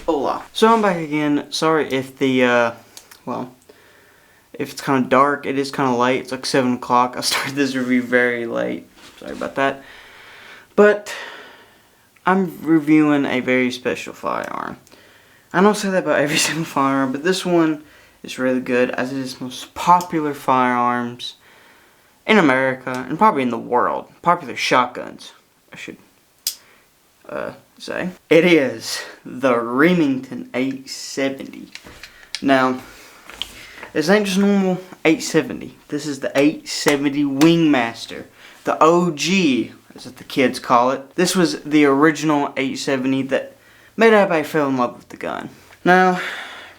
Hola. So I'm back again. Sorry if the, well, if it's kind of dark. It is kind of late. It's like 7 o'clock. I started this review very late. Sorry about that. But I'm reviewing a very special firearm. I don't say that about every single firearm, but this one is really good as it is the most popular firearms in America and probably in the world. Popular shotguns, I should say. It is the Remington 870. Now, this ain't just normal 870. This is the 870 Wingmaster. The OG, as the kids call it. This was the original 870 that made everybody fall in love with the gun. Now,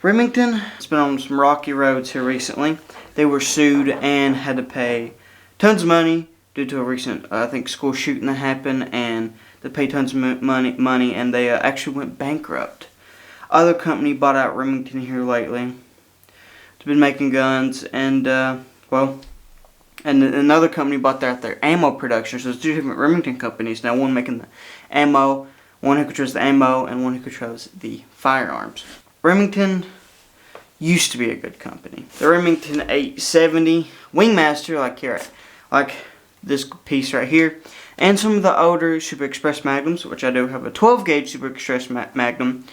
Remington has been on some rocky roads here recently. They were sued and had to pay tons of money due to a recent, I think, school shooting that happened, and they paid tons of money, and they actually went bankrupt. Other company bought out Remington here lately. It's been making guns, and well, and another company bought out their ammo production. So there's two different Remington companies now. One making the ammo, one who controls the ammo, and one who controls the firearms. Remington used to be a good company. The Remington 870 Wingmaster, like here, like this piece right here, and some of the older Super Express Magnums, which I do have a 12 gauge Super Express Magnum,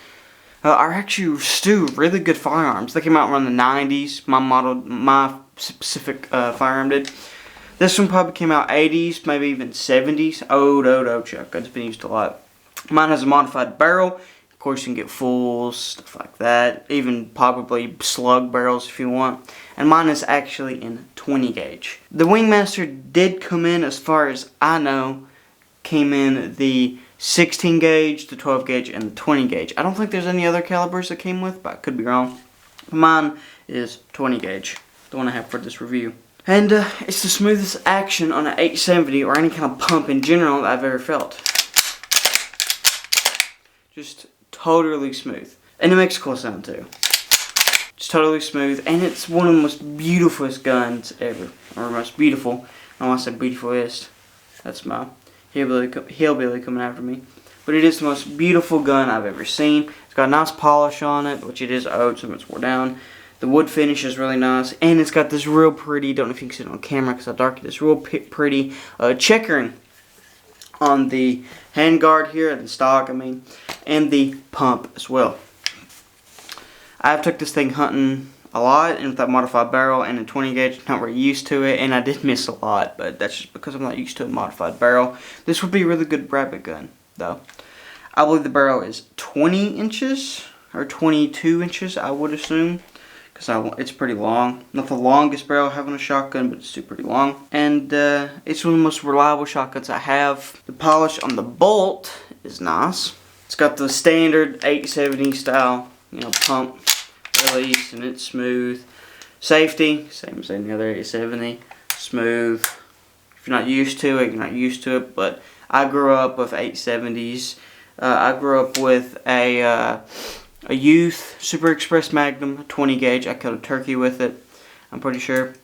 are actually still really good firearms. They came out around the 90s. My specific firearm did. This one probably came out 80s, maybe even 70s. Old shotgun's been used a lot. Mine has a modified barrel. Of course, you can get fulls, stuff like that. Even probably slug barrels if you want. And mine is actually in 20 gauge. The Wingmaster did come in, as far as I know, came in the 16 gauge, the 12 gauge, and the 20 gauge. I don't think there's any other calibers that came with, but I could be wrong. Mine is 20 gauge, the one I have for this review. And it's the smoothest action on an 870 or any kind of pump in general that I've ever felt. Just totally smooth. And it makes a cool sound too. It's totally smooth, and it's one of the most beautifulest guns ever. Or most beautiful. I want to say beautifulest. That's my hillbilly coming after me. But it is the most beautiful gun I've ever seen. It's got a nice polish on it, which it is old, so it's wore down. The wood finish is really nice, and it's got this real pretty, don't know if you can see it on camera because how dark it is, real pretty checkering on the handguard here, the stock, and the pump as well. I've took this thing hunting a lot, and with that modified barrel and a 20 gauge, not really used to it, and I did miss a lot, but that's just because I'm not used to a modified barrel. This would be a really good rabbit gun, though. I believe the barrel is 20 inches, or 22 inches, I would assume, because it's pretty long. Not the longest barrel I have on a shotgun, but it's still pretty long. And it's one of the most reliable shotguns I have. The polish on the bolt is nice. It's got the standard 870 style, pump release, and it's smooth. Safety, same as any other 870, smooth. If you're not used to it, you're not used to it, but I grew up with 870s. I grew up with a youth Super Express Magnum 20 gauge. I killed a turkey with it, I'm pretty sure.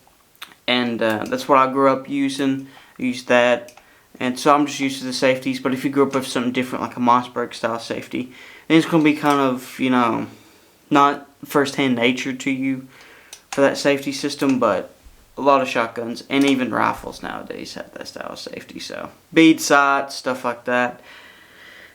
And that's what I grew up using. I used that. And so I'm just used to the safeties. But if you grew up with something different, like a Mossberg style safety, then it's going to be kind of, not first-hand nature to you for that safety system, but a lot of shotguns and even rifles nowadays have that style of safety. So bead sights, stuff like that.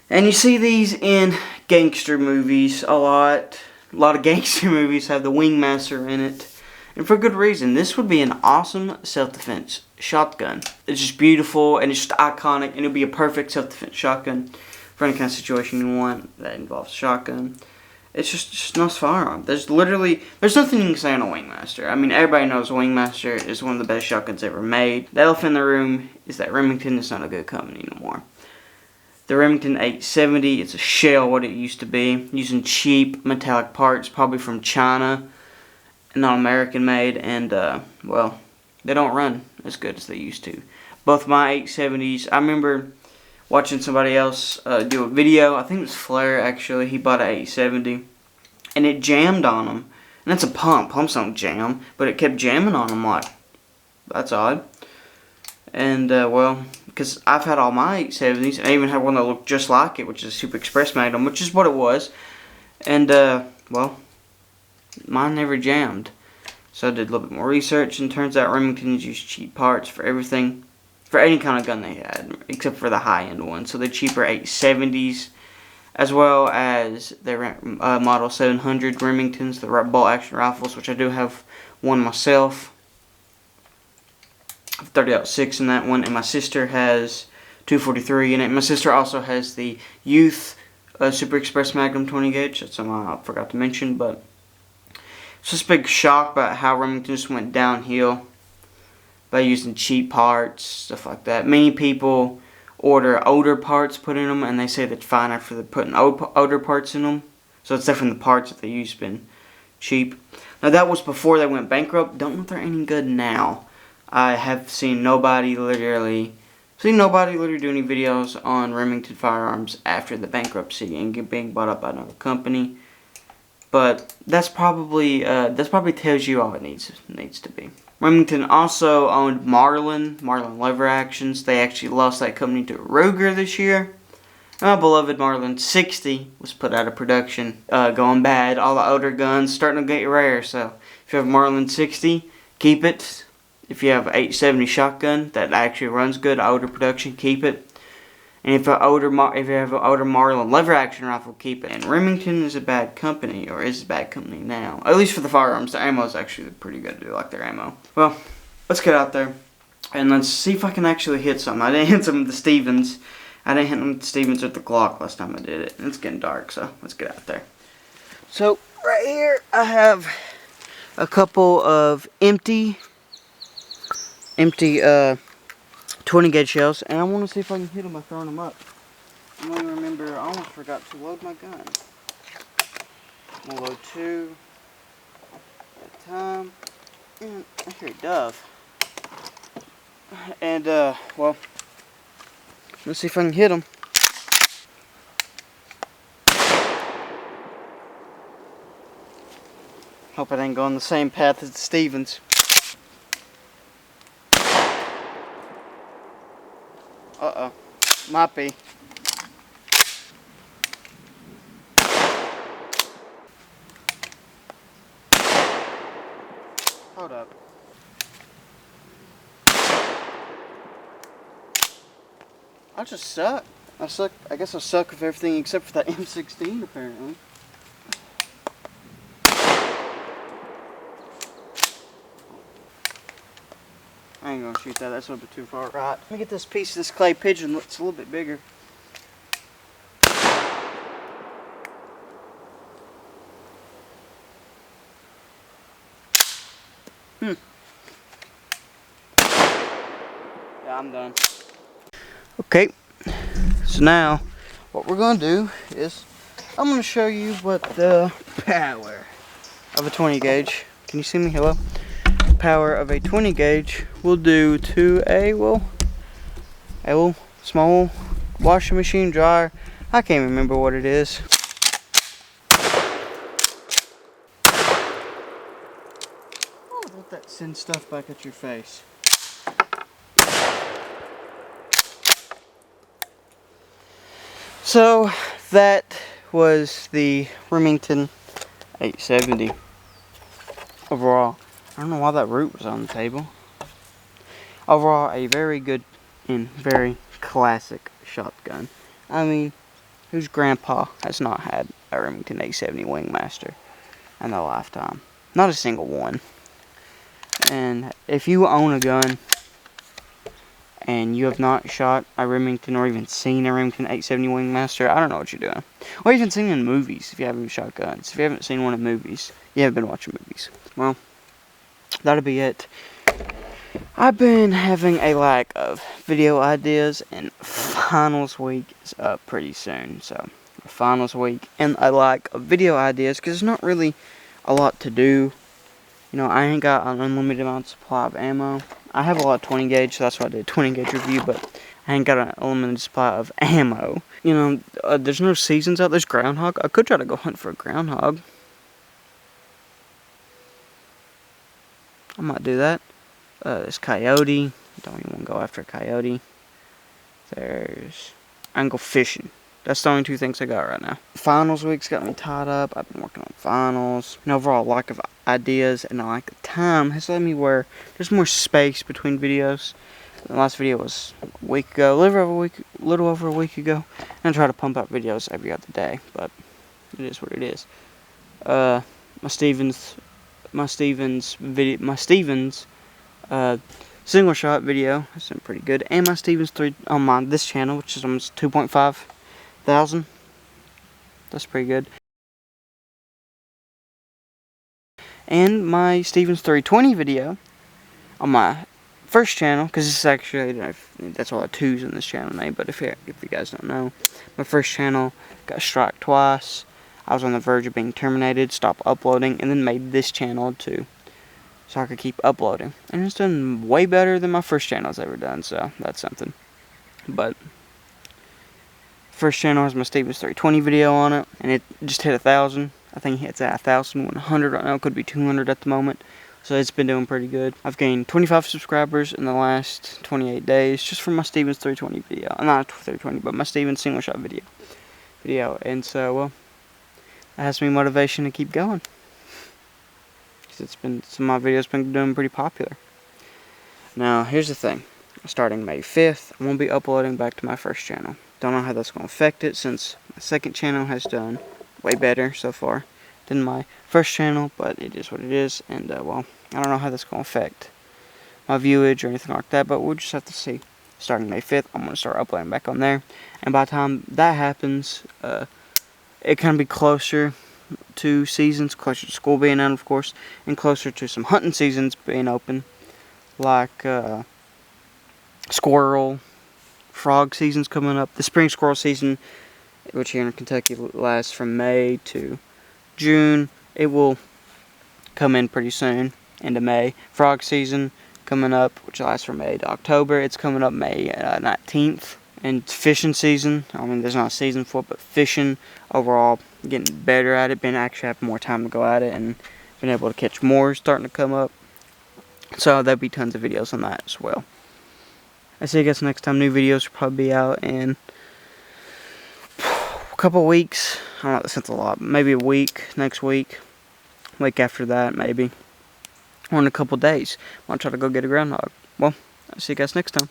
And you see these in gangster movies a lot. A lot of gangster movies have the Wingmaster in it. And for good reason. This would be an awesome self-defense shotgun. It's just beautiful, and it's just iconic, and it'll be a perfect self-defense shotgun for any kind of situation you want that involves a shotgun. It's just a nice firearm. There's nothing you can say on a Wingmaster. Everybody knows Wingmaster is one of the best shotguns ever made. The elephant in the room is that Remington is not a good company anymore. The Remington 870, it's a shell what it used to be, using cheap metallic parts, probably from China, and not American made, and well, they don't run as good as they used to. Both my 870s, I remember watching somebody else do a video. I think it was Flair, actually. He bought an 870, and it jammed on him. And that's a pump. Pumps don't jam, but it kept jamming on him. Like, that's odd. And, well, because I've had all my 870s, and I even had one that looked just like it, which is a Super Express Magnum, which is what it was. And, well, mine never jammed. So I did a little bit more research, and turns out Remingtons use cheap parts for everything, for any kind of gun they had, except for the high-end ones. So the cheaper 870s, as well as their Model 700 Remingtons, the bolt-action rifles, which I do have one myself. I have 30-06 in that one, and my sister has 243 in it. My sister also has the Youth Super Express Magnum 20 gauge. That's something I forgot to mention, but it's just a big shock about how Remington just went downhill by using cheap parts, stuff like that. Many people order older parts put in them, and they say that's fine after they're putting older parts in them. So it's definitely the parts that they use been cheap. Now that was before they went bankrupt. Don't know if they're any good now. I have seen nobody literally do any videos on Remington firearms after the bankruptcy and being bought up by another company. But that's probably tells you all it needs to be. Remington also owned Marlin Lever Actions. They actually lost that company to Ruger this year. My beloved Marlin 60 was put out of production, going bad. All the older guns starting to get rare. So if you have Marlin 60, keep it. If you have an 870 shotgun that actually runs good, older production, keep it. And if you have an older Marlin lever action rifle, keep it. And Remington is a bad company, or is a bad company now. At least for the firearms. The ammo is actually pretty good. I do like their ammo. Well, let's get out there and let's see if I can actually hit something. I didn't hit some of the Stevens. I didn't hit them with the Stevens or the Glock last time I did it. And it's getting dark, so let's get out there. So right here I have a couple of empty 20 gauge shells, and I want to see if I can hit them by throwing them up. I don't even remember, I almost forgot to load my gun. I'm going to load 2 at a time. And I hear a dove. And, well, let's see if I can hit them. Hope it ain't going the same path as the Stevens. Uh-oh. Might be. Hold up. I just suck. I guess I suck with everything except for that M16 apparently. I ain't gonna shoot that, that's a little bit too far right. Let me get this piece of this clay pigeon, it's a little bit bigger. Yeah, I'm done. Okay, so now what we're gonna do is I'm gonna show you what the power of a 20 gauge, can you see me, hello? Power of a 20 gauge will do to a small washing machine dryer. I can't remember what it is. Oh, don't that send stuff back at your face. So that was the Remington 870 overall. I don't know why that root was on the table. Overall, a very good and very classic shotgun. I mean, whose grandpa has not had a Remington 870 Wingmaster in their lifetime? Not a single one. And if you own a gun and you have not shot a Remington or even seen a Remington 870 Wingmaster, I don't know what you're doing. Or even seen it in movies if you haven't shot guns. If you haven't seen one in movies, you haven't been watching movies. Well, that'll be it. I've been having a lack of video ideas, and finals week is up pretty soon. So, finals week and a lack of video ideas because there's not really a lot to do. You know, I ain't got an unlimited amount of supply of ammo. I have a lot of 20 gauge, so that's why I did a 20 gauge review, but I ain't got an unlimited supply of ammo. You know, there's no seasons out. There's groundhog. I could try to go hunt for a groundhog. I might do that. There's coyote. Don't even want to go after a coyote. There's I can go fishing. That's the only two things I got right now. Finals week's got me tied up. I've been working on finals. And overall lack of ideas and lack of time has led me where there's more space between videos. The last video was a week ago, little over a week ago. And I try to pump out videos every other day, but it is what it is. My Stevens single shot video has been pretty good, and my Stevens 3 on this channel, which is almost 2.5 thousand. That's pretty good. And my Stevens 320 video on my first channel, because this is actually, that's all the twos in this channel name, but if you guys don't know, my first channel got struck twice. I was on the verge of being terminated, stopped uploading, and then made this channel too, so I could keep uploading. And it's done way better than my first channel's ever done, so that's something. But first channel has my Stevens 320 video on it, and it just hit 1,000. I think it's at 1,100 right now. It could be 200 at the moment. So it's been doing pretty good. I've gained 25 subscribers in the last 28 days just from my Stevens 320 video. Not 320, but my Stevens single shot video. And so, well, that has me motivation to keep going. Because some of my videos been doing pretty popular. Now, here's the thing. Starting May 5th, I won't be uploading back to my first channel. Don't know how that's going to affect it, since my second channel has done way better so far than my first channel, but it is what it is. And well, I don't know how that's going to affect my viewage or anything like that, but we'll just have to see. Starting May 5th, I'm going to start uploading back on there, and by the time that happens, it can be closer to seasons, closer to school being out, of course, and closer to some hunting seasons being open, like squirrel, frog season's coming up. The spring squirrel season, which here in Kentucky lasts from May to June, it will come in pretty soon, into May. Frog season coming up, which lasts from May to October. It's coming up May 19th. And fishing season, I mean, there's not a season for it, but fishing overall, getting better at it, actually having more time to go at it, and being able to catch more starting to come up. So there'll be tons of videos on that as well. I see you guys next time. New videos will probably be out in a couple weeks. I don't know, that sounds a lot. Maybe a week, next week. Week after that, maybe. Or in a couple days. I'll try to go get a groundhog. Well, I'll see you guys next time.